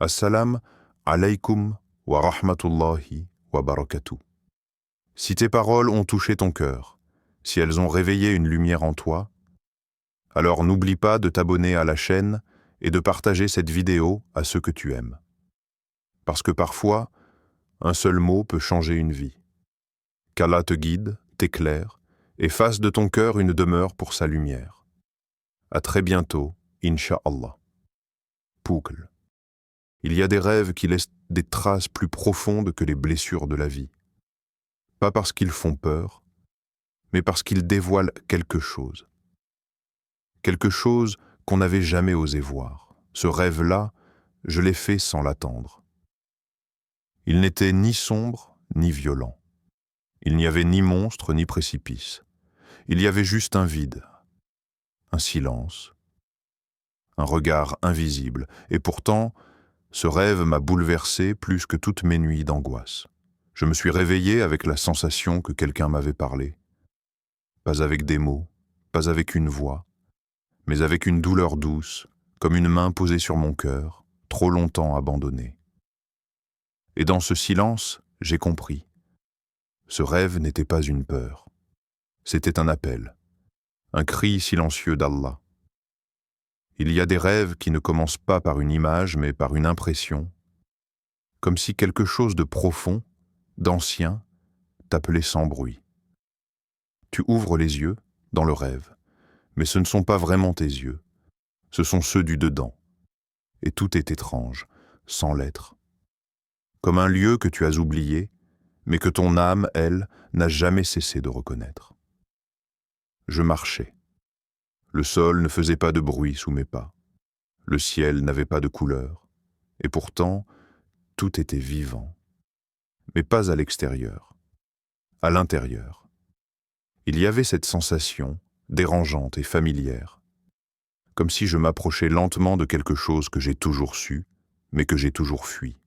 Assalam alaykum wa rahmatullahi wa barakatuh. Si tes paroles ont touché ton cœur, si elles ont réveillé une lumière en toi, alors n'oublie pas de t'abonner à la chaîne et de partager cette vidéo à ceux que tu aimes. Parce que parfois, un seul mot peut changer une vie. Qu'Allah te guide, t'éclaire et fasse de ton cœur une demeure pour sa lumière. À très bientôt, Inch'Allah. Poukl. Il y a des rêves qui laissent des traces plus profondes que les blessures de la vie. Pas parce qu'ils font peur, mais parce qu'ils dévoilent quelque chose. Quelque chose qu'on n'avait jamais osé voir. Ce rêve-là, je l'ai fait sans l'attendre. Il n'était ni sombre, ni violent. Il n'y avait ni monstre, ni précipice. Il y avait juste un vide, un silence, un regard invisible. Et pourtant, ce rêve m'a bouleversé plus que toutes mes nuits d'angoisse. Je me suis réveillé avec la sensation que quelqu'un m'avait parlé. Pas avec des mots, pas avec une voix, mais avec une douleur douce, comme une main posée sur mon cœur, trop longtemps abandonné. Et dans ce silence, j'ai compris. Ce rêve n'était pas une peur. C'était un appel, un cri silencieux d'Allah. Il y a des rêves qui ne commencent pas par une image, mais par une impression, comme si quelque chose de profond, d'ancien, t'appelait sans bruit. Tu ouvres les yeux, dans le rêve, mais ce ne sont pas vraiment tes yeux, ce sont ceux du dedans. Et tout est étrange, sans l'être. Comme un lieu que tu as oublié, mais que ton âme, elle, n'a jamais cessé de reconnaître. Je marchais. Le sol ne faisait pas de bruit sous mes pas. Le ciel n'avait pas de couleur. Et pourtant, tout était vivant. Mais pas à l'extérieur. À l'intérieur. Il y avait cette sensation, dérangeante et familière, comme si je m'approchais lentement de quelque chose que j'ai toujours su, mais que j'ai toujours fui.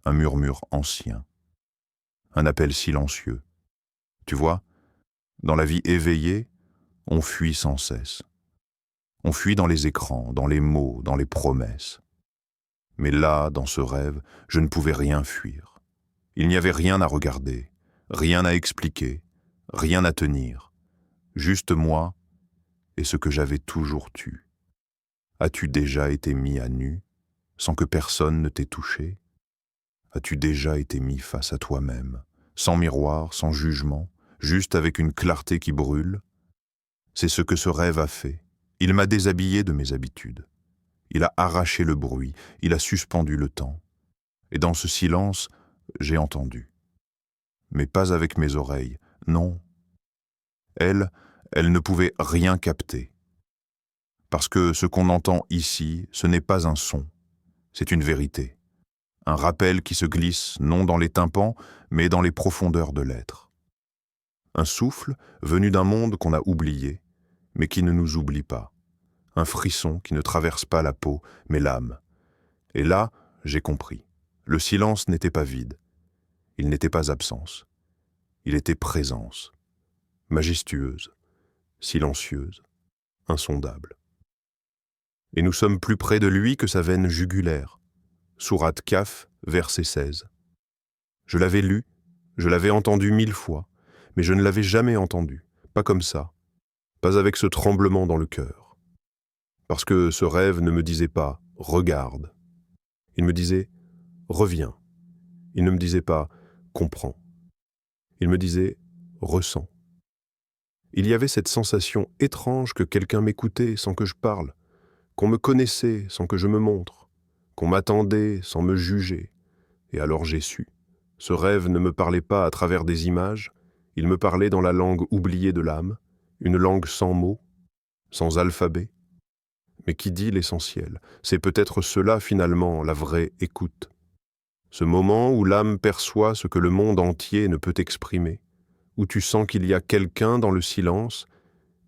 Un murmure ancien, un appel silencieux. Tu vois, dans la vie éveillée, on fuit sans cesse. On fuit dans les écrans, dans les mots, dans les promesses. Mais là, dans ce rêve, je ne pouvais rien fuir. Il n'y avait rien à regarder, rien à expliquer, rien à tenir. Juste moi et ce que j'avais toujours tu. As-tu déjà été mis à nu, sans que personne ne t'ait touché? As-tu déjà été mis face à toi-même, sans miroir, sans jugement, juste avec une clarté qui brûle? C'est ce que ce rêve a fait. Il m'a déshabillé de mes habitudes. Il a arraché le bruit, il a suspendu le temps. Et dans ce silence, j'ai entendu. Mais pas avec mes oreilles, non. Elle ne pouvait rien capter. Parce que ce qu'on entend ici, ce n'est pas un son, c'est une vérité. Un rappel qui se glisse non dans les tympans, mais dans les profondeurs de l'être. Un souffle venu d'un monde qu'on a oublié, mais qui ne nous oublie pas. Un frisson qui ne traverse pas la peau, mais l'âme. Et là, j'ai compris. Le silence n'était pas vide. Il n'était pas absence. Il était présence. Majestueuse, silencieuse, insondable. Et nous sommes plus près de lui que sa veine jugulaire. Sourate Kaf, verset 16. Je l'avais lu, je l'avais entendu 1000 fois, mais je ne l'avais jamais entendu, pas comme ça, pas avec ce tremblement dans le cœur. Parce que ce rêve ne me disait pas « regarde ». Il me disait « reviens ». Il ne me disait pas « comprends ». Il me disait « ressens ». Il y avait cette sensation étrange que quelqu'un m'écoutait sans que je parle, qu'on me connaissait sans que je me montre, qu'on m'attendait sans me juger. Et alors j'ai su. Ce rêve ne me parlait pas à travers des images, il me parlait dans la langue oubliée de l'âme, une langue sans mots, sans alphabet. Mais qui dit l'essentiel? C'est peut-être cela finalement, la vraie écoute. Ce moment où l'âme perçoit ce que le monde entier ne peut exprimer, où tu sens qu'il y a quelqu'un dans le silence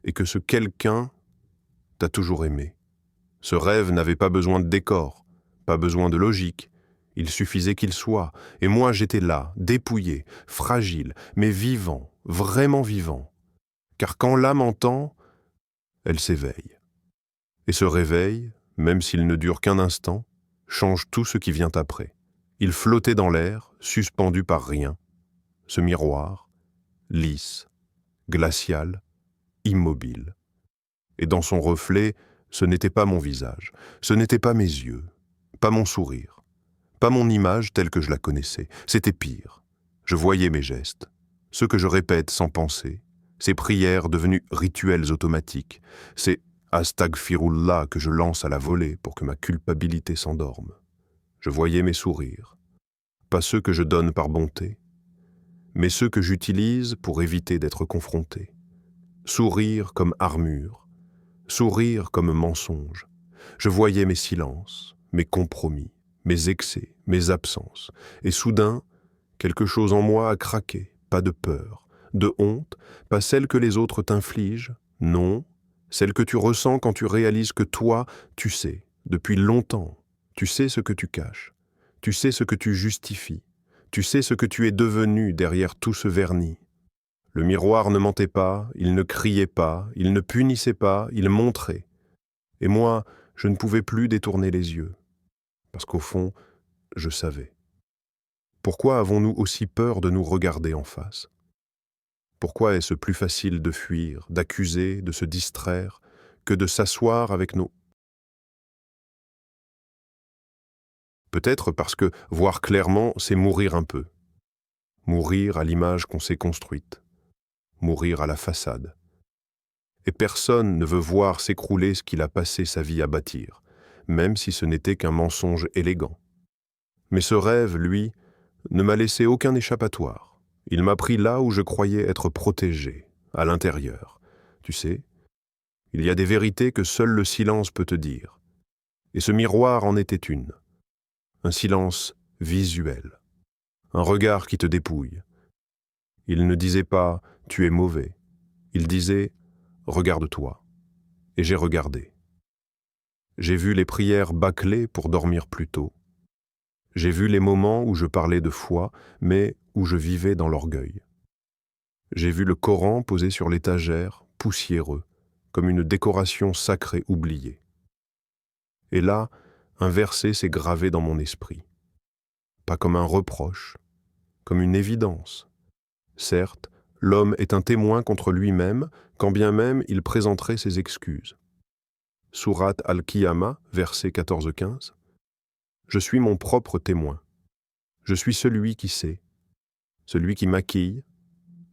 et que ce quelqu'un t'a toujours aimé. Ce rêve n'avait pas besoin de décor, pas besoin de logique. Il suffisait qu'il soit, et moi j'étais là, dépouillé, fragile, mais vivant, vraiment vivant. Car quand l'âme entend, elle s'éveille. Et ce réveil, même s'il ne dure qu'un instant, change tout ce qui vient après. Il flottait dans l'air, suspendu par rien. Ce miroir, lisse, glacial, immobile. Et dans son reflet, ce n'était pas mon visage, ce n'étaient pas mes yeux, pas mon sourire, pas mon image telle que je la connaissais. C'était pire. Je voyais mes gestes, ceux que je répète sans penser, ces prières devenues rituels automatiques, ces Astagfirullah que je lance à la volée pour que ma culpabilité s'endorme. Je voyais mes sourires, pas ceux que je donne par bonté, mais ceux que j'utilise pour éviter d'être confronté. Sourire comme armure, sourire comme mensonge. Je voyais mes silences, mes compromis, mes excès, mes absences, et soudain, quelque chose en moi a craqué, pas de peur, de honte, pas celle que les autres t'infligent, non, celle que tu ressens quand tu réalises que toi, tu sais, depuis longtemps, tu sais ce que tu caches, tu sais ce que tu justifies, tu sais ce que tu es devenu derrière tout ce vernis. Le miroir ne mentait pas, il ne criait pas, il ne punissait pas, il montrait. Et moi, je ne pouvais plus détourner les yeux, parce qu'au fond, je savais. Pourquoi avons-nous aussi peur de nous regarder en face ? Pourquoi est-ce plus facile de fuir, d'accuser, de se distraire, que de s'asseoir avec nos... Peut-être parce que voir clairement, c'est mourir un peu. Mourir à l'image qu'on s'est construite. Mourir à la façade. Et personne ne veut voir s'écrouler ce qu'il a passé sa vie à bâtir, même si ce n'était qu'un mensonge élégant. Mais ce rêve, lui, ne m'a laissé aucun échappatoire. Il m'a pris là où je croyais être protégé, à l'intérieur. Tu sais, il y a des vérités que seul le silence peut te dire. Et ce miroir en était une. Un silence visuel. Un regard qui te dépouille. Il ne disait pas « tu es mauvais ». Il disait « regarde-toi ». Et j'ai regardé. J'ai vu les prières bâclées pour dormir plus tôt. J'ai vu les moments où je parlais de foi, mais où je vivais dans l'orgueil. J'ai vu le Coran posé sur l'étagère, poussiéreux, comme une décoration sacrée oubliée. Et là, un verset s'est gravé dans mon esprit. Pas comme un reproche, comme une évidence. Certes, l'homme est un témoin contre lui-même, quand bien même il présenterait ses excuses. Sourate Al-Qiyamah, verset 14-15. Je suis mon propre témoin. Je suis celui qui sait, celui qui maquille,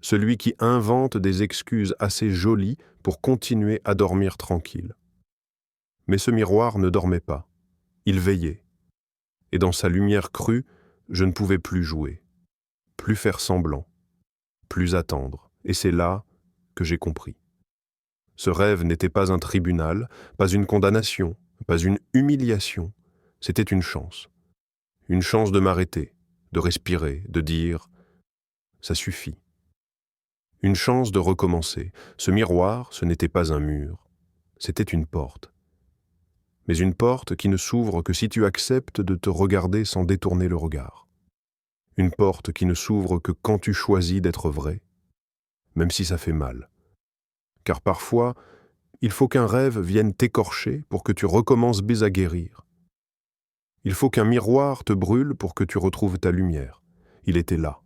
celui qui invente des excuses assez jolies pour continuer à dormir tranquille. Mais ce miroir ne dormait pas, il veillait. Et dans sa lumière crue, je ne pouvais plus jouer, plus faire semblant, plus attendre. Et c'est là que j'ai compris. Ce rêve n'était pas un tribunal, pas une condamnation, pas une humiliation. C'était une chance. Une chance de m'arrêter, de respirer, de dire « ça suffit ». Une chance de recommencer. Ce miroir, ce n'était pas un mur, c'était une porte. Mais une porte qui ne s'ouvre que si tu acceptes de te regarder sans détourner le regard. Une porte qui ne s'ouvre que quand tu choisis d'être vrai, même si ça fait mal. Car parfois, il faut qu'un rêve vienne t'écorcher pour que tu recommences à guérir. Il faut qu'un miroir te brûle pour que tu retrouves ta lumière. Il était là,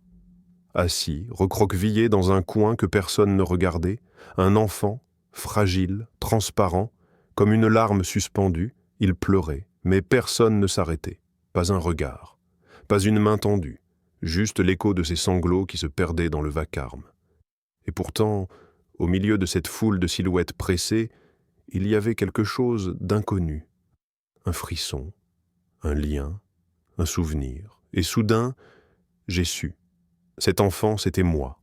assis, recroquevillé dans un coin que personne ne regardait, un enfant, fragile, transparent, comme une larme suspendue, il pleurait, mais personne ne s'arrêtait, pas un regard, pas une main tendue, juste l'écho de ses sanglots qui se perdaient dans le vacarme. Et pourtant, au milieu de cette foule de silhouettes pressées, il y avait quelque chose d'inconnu, un frisson, un lien, un souvenir. Et soudain, j'ai su. Cet enfant, c'était moi.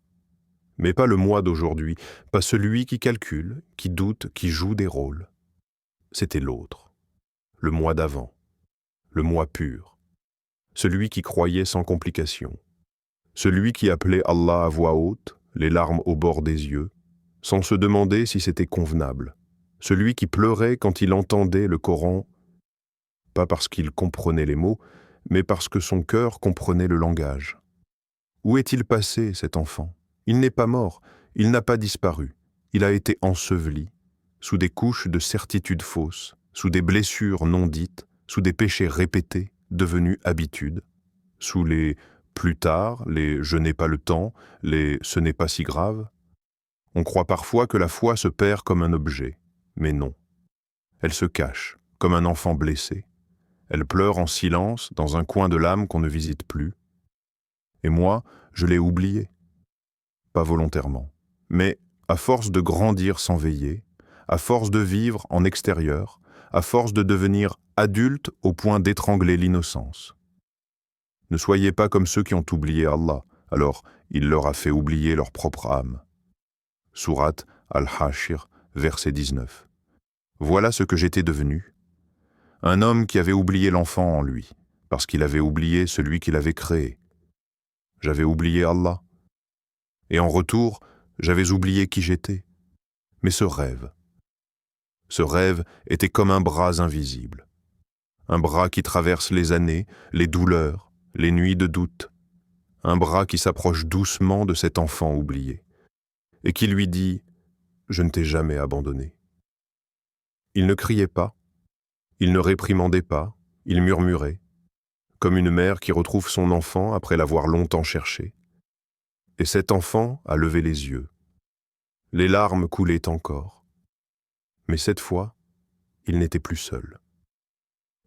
Mais pas le moi d'aujourd'hui, pas celui qui calcule, qui doute, qui joue des rôles. C'était l'autre, le moi d'avant, le moi pur, celui qui croyait sans complication, celui qui appelait Allah à voix haute, les larmes au bord des yeux, sans se demander si c'était convenable, celui qui pleurait quand il entendait le Coran, pas parce qu'il comprenait les mots, mais parce que son cœur comprenait le langage. Où est-il passé, cet enfant ? Il n'est pas mort, il n'a pas disparu, il a été enseveli, sous des couches de certitudes fausses, sous des blessures non dites, sous des péchés répétés, devenus habitude, sous les plus tard, les je n'ai pas le temps, les ce n'est pas si grave. On croit parfois que la foi se perd comme un objet, mais non. Elle se cache, comme un enfant blessé. Elle pleure en silence dans un coin de l'âme qu'on ne visite plus. Et moi, je l'ai oubliée. Pas volontairement, mais à force de grandir sans veiller, à force de vivre en extérieur, à force de devenir adulte au point d'étrangler l'innocence. Ne soyez pas comme ceux qui ont oublié Allah, alors il leur a fait oublier leur propre âme. Sourate Al-Hashir, verset 19. Voilà ce que j'étais devenu. Un homme qui avait oublié l'enfant en lui, parce qu'il avait oublié celui qui l'avait créé. J'avais oublié Allah. Et en retour, j'avais oublié qui j'étais. Mais ce rêve était comme un bras invisible. Un bras qui traverse les années, les douleurs, les nuits de doute. Un bras qui s'approche doucement de cet enfant oublié. Et qui lui dit « Je ne t'ai jamais abandonné ». Il ne criait pas, il ne réprimandait pas, il murmurait, comme une mère qui retrouve son enfant après l'avoir longtemps cherché. Et cet enfant a levé les yeux. Les larmes coulaient encore. Mais cette fois, il n'était plus seul.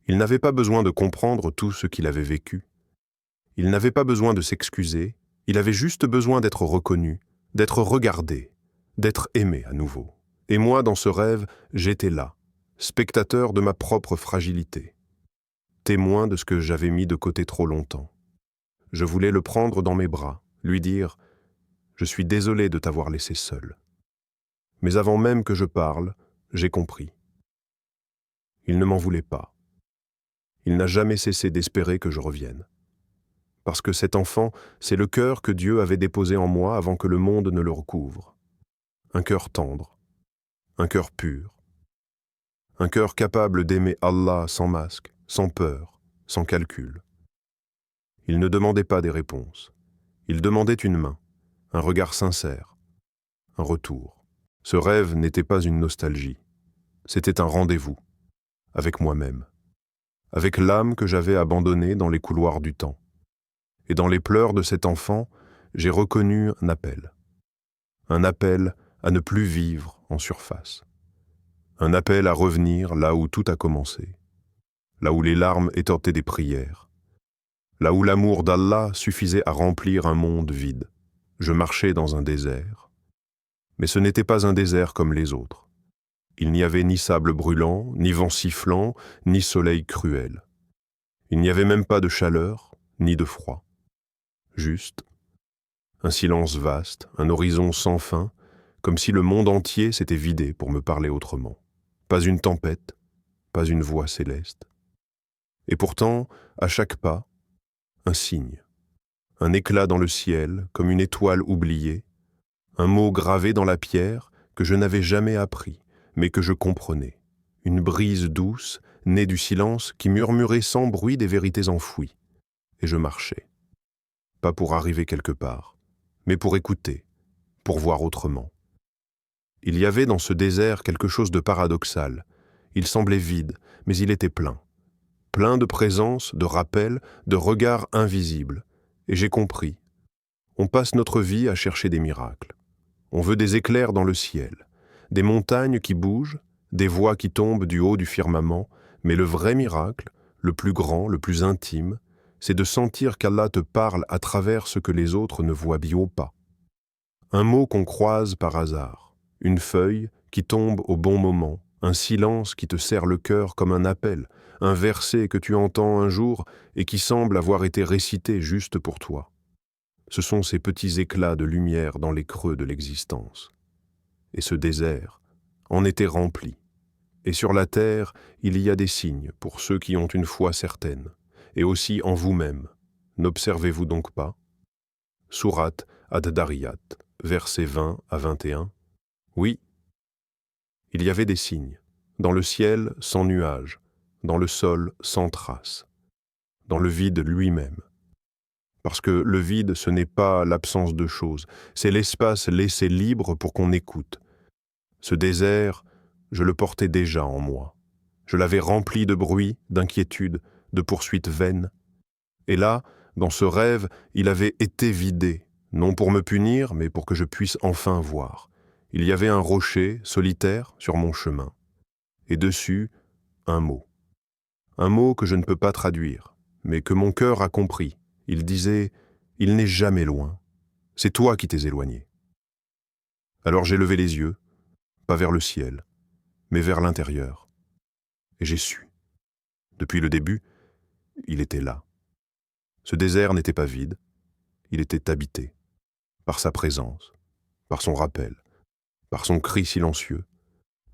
Il n'avait pas besoin de comprendre tout ce qu'il avait vécu. Il n'avait pas besoin de s'excuser, il avait juste besoin d'être reconnu, d'être regardé, d'être aimé à nouveau. Et moi, dans ce rêve, j'étais là, spectateur de ma propre fragilité, témoin de ce que j'avais mis de côté trop longtemps. Je voulais le prendre dans mes bras, lui dire « Je suis désolé de t'avoir laissé seul ». Mais avant même que je parle, j'ai compris. Il ne m'en voulait pas. Il n'a jamais cessé d'espérer que je revienne. Parce que cet enfant, c'est le cœur que Dieu avait déposé en moi avant que le monde ne le recouvre. Un cœur tendre, un cœur pur, un cœur capable d'aimer Allah sans masque, sans peur, sans calcul. Il ne demandait pas des réponses. Il demandait une main, un regard sincère, un retour. Ce rêve n'était pas une nostalgie. C'était un rendez-vous, avec moi-même, avec l'âme que j'avais abandonnée dans les couloirs du temps. Et dans les pleurs de cet enfant, j'ai reconnu un appel à ne plus vivre en surface, un appel à revenir là où tout a commencé, là où les larmes étortaient des prières, là où l'amour d'Allah suffisait à remplir un monde vide. Je marchais dans un désert, mais ce n'était pas un désert comme les autres. Il n'y avait ni sable brûlant, ni vent sifflant, ni soleil cruel. Il n'y avait même pas de chaleur, ni de froid. Juste, un silence vaste, un horizon sans fin, comme si le monde entier s'était vidé pour me parler autrement. Pas une tempête, pas une voix céleste. Et pourtant, à chaque pas, un signe, un éclat dans le ciel, comme une étoile oubliée, un mot gravé dans la pierre que je n'avais jamais appris, mais que je comprenais, une brise douce, née du silence, qui murmurait sans bruit des vérités enfouies. Et je marchais. Pas pour arriver quelque part, mais pour écouter, pour voir autrement. Il y avait dans ce désert quelque chose de paradoxal. Il semblait vide, mais il était plein. Plein de présence, de rappels, de regards invisibles. Et j'ai compris. On passe notre vie à chercher des miracles. On veut des éclairs dans le ciel, des montagnes qui bougent, des voix qui tombent du haut du firmament, mais le vrai miracle, le plus grand, le plus intime, c'est de sentir qu'Allah te parle à travers ce que les autres ne voient bien pas. Un mot qu'on croise par hasard, une feuille qui tombe au bon moment, un silence qui te serre le cœur comme un appel, un verset que tu entends un jour et qui semble avoir été récité juste pour toi. Ce sont ces petits éclats de lumière dans les creux de l'existence. Et ce désert en était rempli. Et sur la terre, il y a des signes pour ceux qui ont une foi certaine, et aussi en vous-même. N'observez-vous donc pas? Sourate Ad-Dariyat, versets 20 à 21. Oui, il y avait des signes, dans le ciel sans nuages, dans le sol sans traces, dans le vide lui-même. Parce que le vide, ce n'est pas l'absence de choses, c'est l'espace laissé libre pour qu'on écoute. Ce désert, je le portais déjà en moi. Je l'avais rempli de bruit, d'inquiétude, de poursuites vaines. Et là, dans ce rêve, il avait été vidé, non pour me punir, mais pour que je puisse enfin voir. Il y avait un rocher, solitaire, sur mon chemin. Et dessus, un mot. Un mot que je ne peux pas traduire, mais que mon cœur a compris. Il disait « Il n'est jamais loin. C'est toi qui t'es éloigné. » Alors j'ai levé les yeux, pas vers le ciel, mais vers l'intérieur. Et j'ai su. Depuis le début, il était là. Ce désert n'était pas vide, il était habité, par sa présence, par son rappel, par son cri silencieux,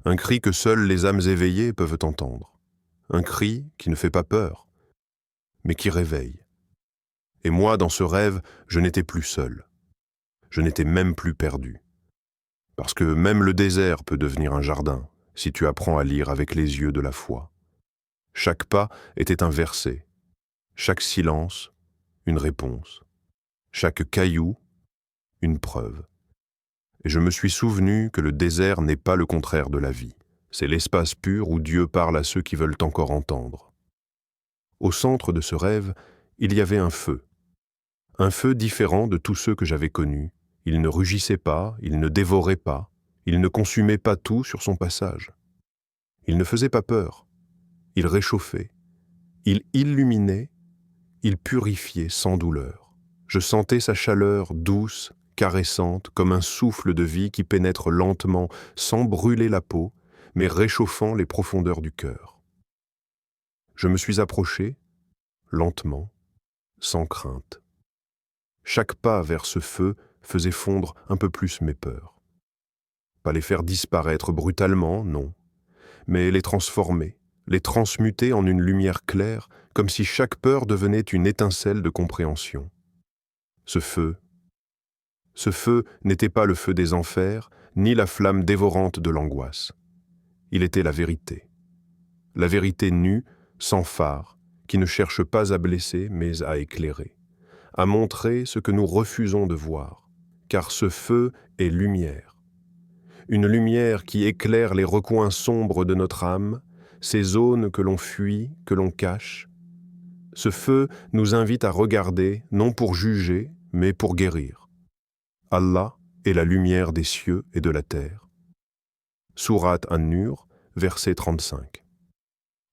un cri que seules les âmes éveillées peuvent entendre, un cri qui ne fait pas peur, mais qui réveille. Et moi, dans ce rêve, je n'étais plus seul, je n'étais même plus perdu. Parce que même le désert peut devenir un jardin, si tu apprends à lire avec les yeux de la foi. Chaque pas était un verset, chaque silence, une réponse, chaque caillou, une preuve. Et je me suis souvenu que le désert n'est pas le contraire de la vie. C'est l'espace pur où Dieu parle à ceux qui veulent encore entendre. Au centre de ce rêve, il y avait un feu différent de tous ceux que j'avais connus. Il ne rugissait pas, il ne dévorait pas, il ne consumait pas tout sur son passage. Il ne faisait pas peur, il réchauffait, il illuminait, il purifiait sans douleur. Je sentais sa chaleur douce, caressante, comme un souffle de vie qui pénètre lentement, sans brûler la peau, mais réchauffant les profondeurs du cœur. Je me suis approché, lentement, sans crainte. Chaque pas vers ce feu faisait fondre un peu plus mes peurs. Pas les faire disparaître brutalement, non, mais les transformer, les transmuter en une lumière claire, comme si chaque peur devenait une étincelle de compréhension. Ce feu n'était pas le feu des enfers, ni la flamme dévorante de l'angoisse. Il était la vérité nue, sans phare, qui ne cherche pas à blesser, mais à éclairer, à montrer ce que nous refusons de voir, car ce feu est lumière. Une lumière qui éclaire les recoins sombres de notre âme, ces zones que l'on fuit, que l'on cache. Ce feu nous invite à regarder, non pour juger, mais pour guérir. Allah est la lumière des cieux et de la terre. Sourate An-Nur, verset 35.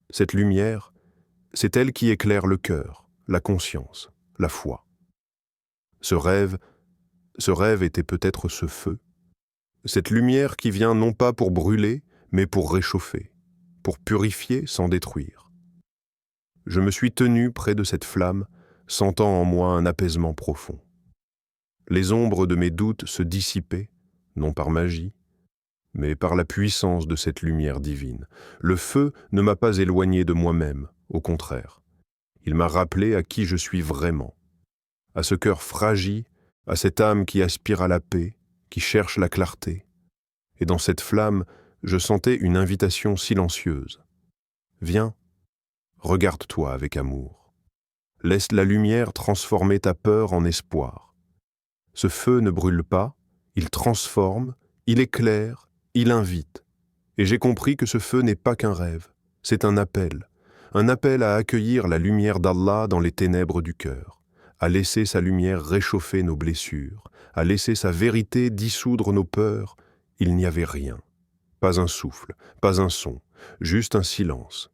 Cette lumière, c'est elle qui éclaire le cœur, la conscience, la foi. Ce rêve était peut-être ce feu, cette lumière qui vient non pas pour brûler, mais pour réchauffer, pour purifier sans détruire. Je me suis tenu près de cette flamme, sentant en moi un apaisement profond. Les ombres de mes doutes se dissipaient, non par magie, mais par la puissance de cette lumière divine. Le feu ne m'a pas éloigné de moi-même, au contraire. Il m'a rappelé à qui je suis vraiment, à ce cœur fragile, à cette âme qui aspire à la paix, qui cherche la clarté. Et dans cette flamme, je sentais une invitation silencieuse. Viens, regarde-toi avec amour. Laisse la lumière transformer ta peur en espoir. Ce feu ne brûle pas, il transforme, il éclaire, il invite. Et j'ai compris que ce feu n'est pas qu'un rêve, c'est un appel à accueillir la lumière d'Allah dans les ténèbres du cœur, à laisser sa lumière réchauffer nos blessures, à laisser sa vérité dissoudre nos peurs. Il n'y avait rien, pas un souffle, pas un son, juste un silence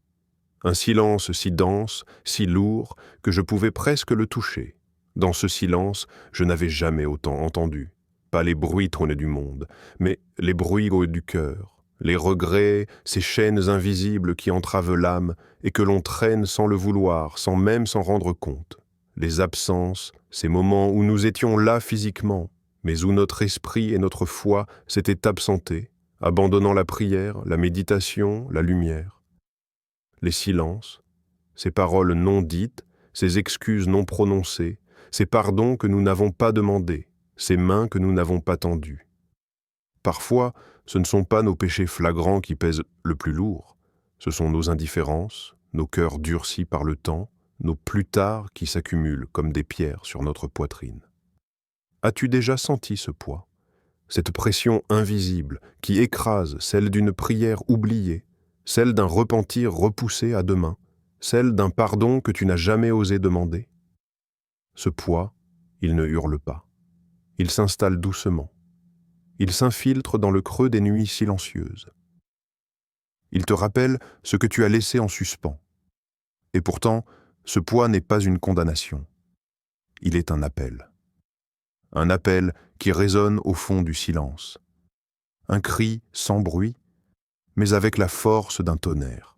si dense, si lourd, que je pouvais presque le toucher. Dans ce silence, je n'avais jamais autant entendu. Pas les bruits trônés du monde, mais les bruits du cœur, les regrets, ces chaînes invisibles qui entravent l'âme et que l'on traîne sans le vouloir, sans même s'en rendre compte. Les absences, ces moments où nous étions là physiquement, mais où notre esprit et notre foi s'étaient absentés, abandonnant la prière, la méditation, la lumière. Les silences, ces paroles non dites, ces excuses non prononcées, ces pardons que nous n'avons pas demandés, ces mains que nous n'avons pas tendues. Parfois, ce ne sont pas nos péchés flagrants qui pèsent le plus lourd, ce sont nos indifférences, nos cœurs durcis par le temps, nos plus tard qui s'accumulent comme des pierres sur notre poitrine. As-tu déjà senti ce poids, cette pression invisible qui écrase celle d'une prière oubliée, celle d'un repentir repoussé à demain, celle d'un pardon que tu n'as jamais osé demander. Ce poids, il ne hurle pas. Il s'installe doucement. Il s'infiltre dans le creux des nuits silencieuses. Il te rappelle ce que tu as laissé en suspens. Et pourtant, ce poids n'est pas une condamnation. Il est un appel. Un appel qui résonne au fond du silence. Un cri sans bruit, mais avec la force d'un tonnerre.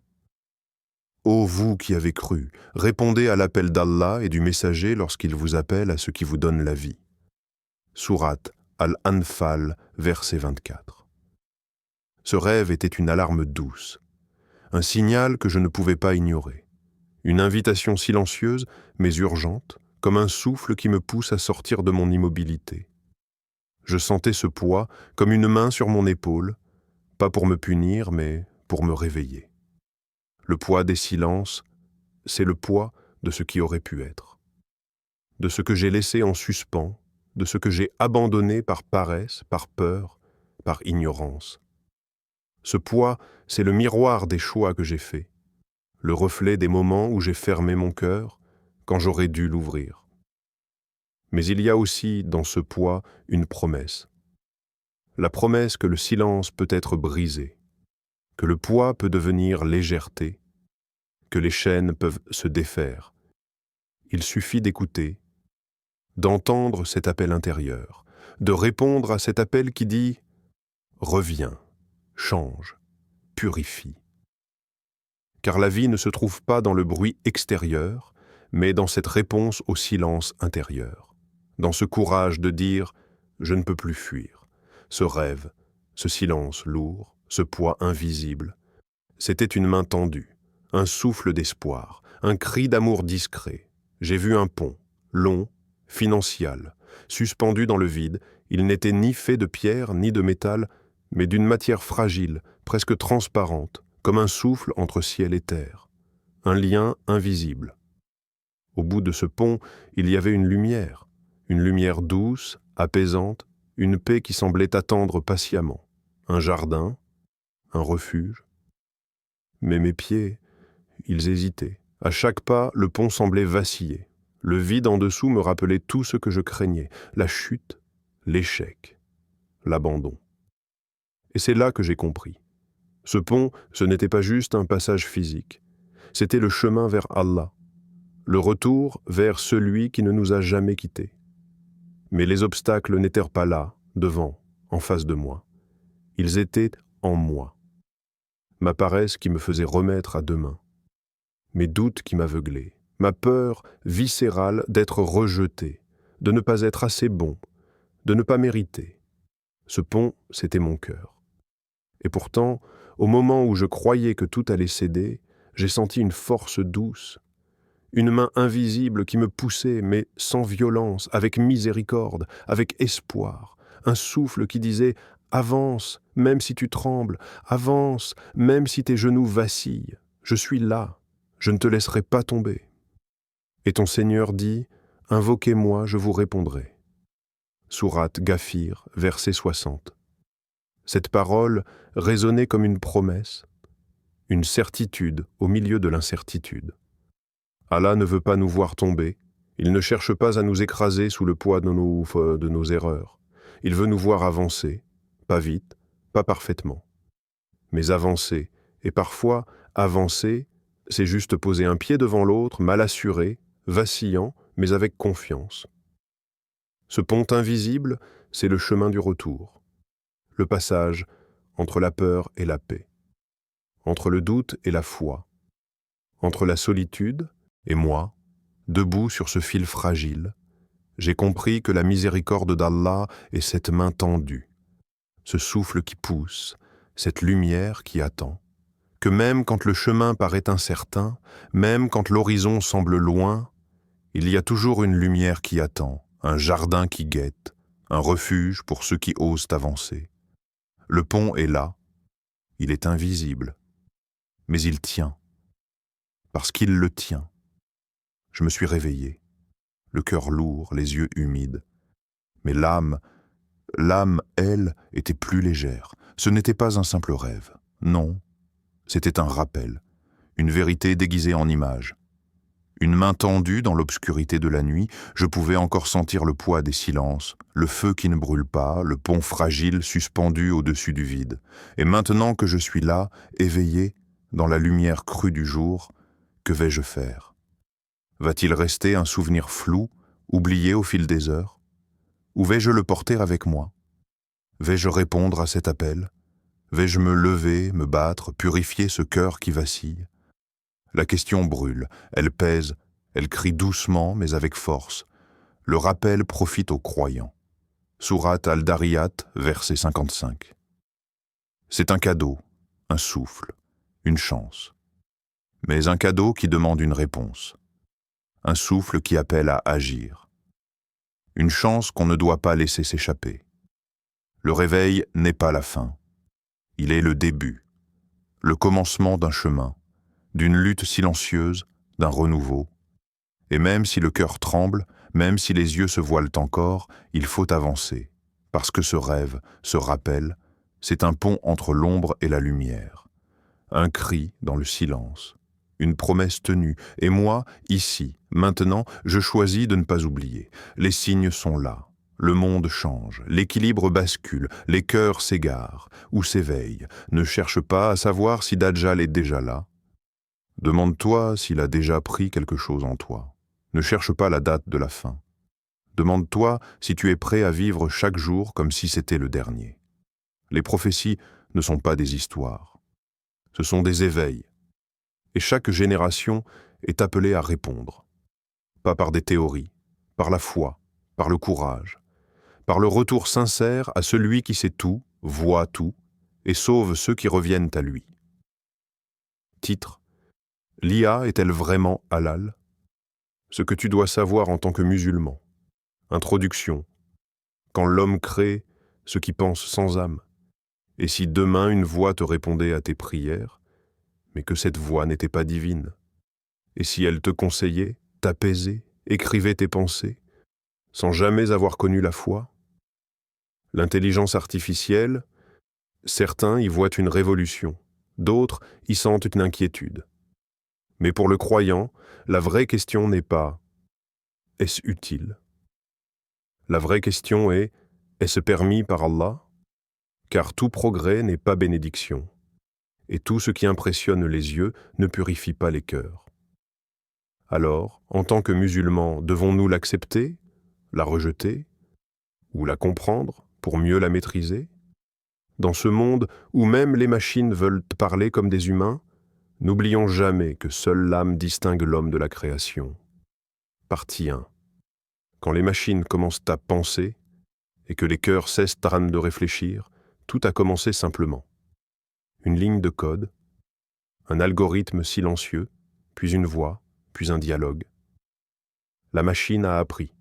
Ô vous qui avez cru, répondez à l'appel d'Allah et du messager lorsqu'il vous appelle à ce qui vous donne la vie. Sourate Al-Anfal, verset 24. Ce rêve était une alarme douce, un signal que je ne pouvais pas ignorer, une invitation silencieuse mais urgente, comme un souffle qui me pousse à sortir de mon immobilité. Je sentais ce poids comme une main sur mon épaule, pas pour me punir, mais pour me réveiller. Le poids des silences, c'est le poids de ce qui aurait pu être, de ce que j'ai laissé en suspens, de ce que j'ai abandonné par paresse, par peur, par ignorance. Ce poids, c'est le miroir des choix que j'ai faits, le reflet des moments où j'ai fermé mon cœur quand j'aurais dû l'ouvrir. Mais il y a aussi dans ce poids une promesse. La promesse que le silence peut être brisé, que le poids peut devenir légèreté, que les chaînes peuvent se défaire. Il suffit d'écouter, d'entendre cet appel intérieur, de répondre à cet appel qui dit « Reviens, change, purifie ». Car la vie ne se trouve pas dans le bruit extérieur, mais dans cette réponse au silence intérieur, dans ce courage de dire « Je ne peux plus fuir ». Ce rêve, ce silence lourd, ce poids invisible, c'était une main tendue, un souffle d'espoir, un cri d'amour discret. J'ai vu un pont, long, financial, suspendu dans le vide. Il n'était ni fait de pierre ni de métal, mais d'une matière fragile, presque transparente, comme un souffle entre ciel et terre. Un lien invisible. Au bout de ce pont, il y avait une lumière douce, apaisante, une paix qui semblait attendre patiemment. Un jardin, un refuge. Mais mes pieds, ils hésitaient. À chaque pas, le pont semblait vaciller. Le vide en dessous me rappelait tout ce que je craignais, la chute, l'échec, l'abandon. Et c'est là que j'ai compris. Ce pont, ce n'était pas juste un passage physique. C'était le chemin vers Allah, le retour vers celui qui ne nous a jamais quittés. Mais les obstacles n'étaient pas là, devant, en face de moi. Ils étaient en moi. Ma paresse qui me faisait remettre à demain. Mes doutes qui m'aveuglaient. Ma peur viscérale d'être rejeté, de ne pas être assez bon, de ne pas mériter. Ce pont, c'était mon cœur. Et pourtant, au moment où je croyais que tout allait céder, j'ai senti une force douce, une main invisible qui me poussait, mais sans violence, avec miséricorde, avec espoir, un souffle qui disait « Avance, même si tu trembles, avance, même si tes genoux vacillent, je suis là, je ne te laisserai pas tomber. » Et ton Seigneur dit « Invoquez-moi, je vous répondrai. » Sourate Ghafir, verset 60. Cette parole résonnait comme une promesse, une certitude au milieu de l'incertitude. Allah ne veut pas nous voir tomber, il ne cherche pas à nous écraser sous le poids de nos erreurs. Il veut nous voir avancer, pas vite, pas parfaitement, mais avancer. Et parfois, avancer, c'est juste poser un pied devant l'autre, mal assuré, vacillant, mais avec confiance. Ce pont invisible, c'est le chemin du retour, le passage entre la peur et la paix, entre le doute et la foi, entre la solitude et moi, debout sur ce fil fragile. J'ai compris que la miséricorde d'Allah est cette main tendue, ce souffle qui pousse, cette lumière qui attend, que même quand le chemin paraît incertain, même quand l'horizon semble loin, il y a toujours une lumière qui attend, un jardin qui guette, un refuge pour ceux qui osent avancer. Le pont est là, il est invisible, mais il tient. Parce qu'il le tient, je me suis réveillé, le cœur lourd, les yeux humides. Mais l'âme, elle, était plus légère. Ce n'était pas un simple rêve. Non, C'était un rappel, une vérité déguisée en image. Une main tendue dans l'obscurité de la nuit, je pouvais encore sentir le poids des silences, le feu qui ne brûle pas, le pont fragile suspendu au-dessus du vide. Et maintenant que je suis là, éveillé, dans la lumière crue du jour, que vais-je faire? Va-t-il rester un souvenir flou, oublié au fil des heures? Ou vais-je le porter avec moi? Vais-je répondre à cet appel? Vais-je me lever, me battre, purifier ce cœur qui vacille? La question brûle, elle pèse, elle crie doucement mais avec force. Le rappel profite aux croyants. Sourate Al-Dariyat, verset 55. C'est un cadeau, un souffle, une chance. Mais un cadeau qui demande une réponse. Un souffle qui appelle à agir. Une chance qu'on ne doit pas laisser s'échapper. Le réveil n'est pas la fin. Il est le début, le commencement d'un chemin, d'une lutte silencieuse, d'un renouveau. Et même si le cœur tremble, même si les yeux se voilent encore, il faut avancer, parce que ce rêve, ce rappel, c'est un pont entre l'ombre et la lumière. Un cri dans le silence, une promesse tenue, et moi, ici, maintenant, je choisis de ne pas oublier. Les signes sont là, le monde change, l'équilibre bascule, les cœurs s'égarent ou s'éveillent. Ne cherche pas à savoir si Dajjal est déjà là. Demande-toi s'il a déjà pris quelque chose en toi. Ne cherche pas la date de la fin. Demande-toi si tu es prêt à vivre chaque jour comme si c'était le dernier. Les prophéties ne sont pas des histoires. Ce sont des éveils. Et chaque génération est appelée à répondre. Pas par des théories, par la foi, par le courage, par le retour sincère à celui qui sait tout, voit tout, et sauve ceux qui reviennent à lui. Titre: L'IA est-elle vraiment halal? Ce que tu dois savoir en tant que musulman. Introduction. Quand l'homme crée ce qui pense sans âme, et si demain une voix te répondait à tes prières, mais que cette voix n'était pas divine, et si elle te conseillait, t'apaisait, écrivait tes pensées, sans jamais avoir connu la foi? L'intelligence artificielle, certains y voient une révolution, d'autres y sentent une inquiétude. Mais pour le croyant, la vraie question n'est pas « est-ce utile ?» La vraie question est « est-ce permis par Allah ?» Car tout progrès n'est pas bénédiction, et tout ce qui impressionne les yeux ne purifie pas les cœurs. Alors, en tant que musulmans, devons-nous l'accepter, la rejeter, ou la comprendre pour mieux la maîtriser? Dans ce monde où même les machines veulent parler comme des humains, n'oublions jamais que seule l'âme distingue l'homme de la création. Partie 1. Quand les machines commencent à penser et que les cœurs cessent de réfléchir, tout a commencé simplement. Une ligne de code, un algorithme silencieux, puis une voix, puis un dialogue. La machine a appris.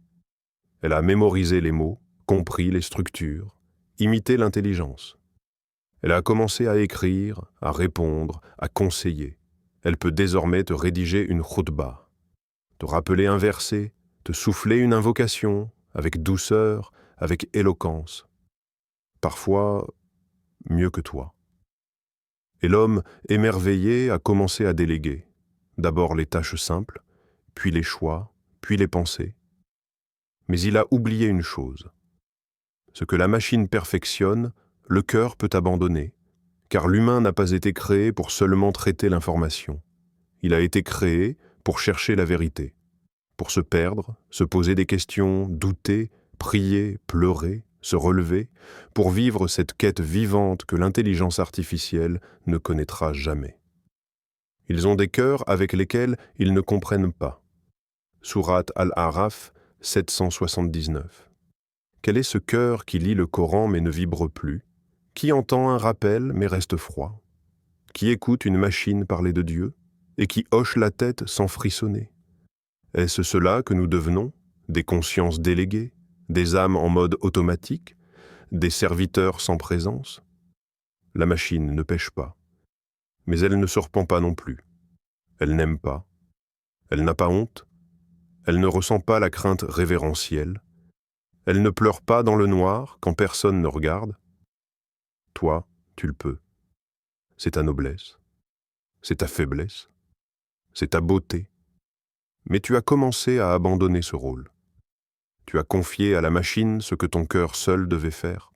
Elle a mémorisé les mots, compris les structures, imité l'intelligence. Elle a commencé à écrire, à répondre, à conseiller. Elle peut désormais te rédiger une khutba, te rappeler un verset, te souffler une invocation, avec douceur, avec éloquence. Parfois, mieux que toi. Et l'homme, émerveillé, a commencé à déléguer. D'abord les tâches simples, puis les choix, puis les pensées. Mais il a oublié une chose. Ce que la machine perfectionne, le cœur peut abandonner, car l'humain n'a pas été créé pour seulement traiter l'information. Il a été créé pour chercher la vérité, pour se perdre, se poser des questions, douter, prier, pleurer, se relever, pour vivre cette quête vivante que l'intelligence artificielle ne connaîtra jamais. Ils ont des cœurs avec lesquels ils ne comprennent pas. Sourate Al-A'raf 779. Quel est ce cœur qui lit le Coran mais ne vibre plus, qui entend un rappel mais reste froid, qui écoute une machine parler de Dieu et qui hoche la tête sans frissonner? Est-ce cela que nous devenons, des consciences déléguées, des âmes en mode automatique, des serviteurs sans présence? La machine ne pêche pas, mais elle ne se repent pas non plus. Elle n'aime pas, elle n'a pas honte, elle ne ressent pas la crainte révérentielle, elle ne pleure pas dans le noir quand personne ne regarde. Toi, tu le peux. C'est ta noblesse. c'est ta faiblesse, c'est ta beauté. Mais tu as commencé à abandonner ce rôle. Tu as confié à la machine ce que ton cœur seul devait faire.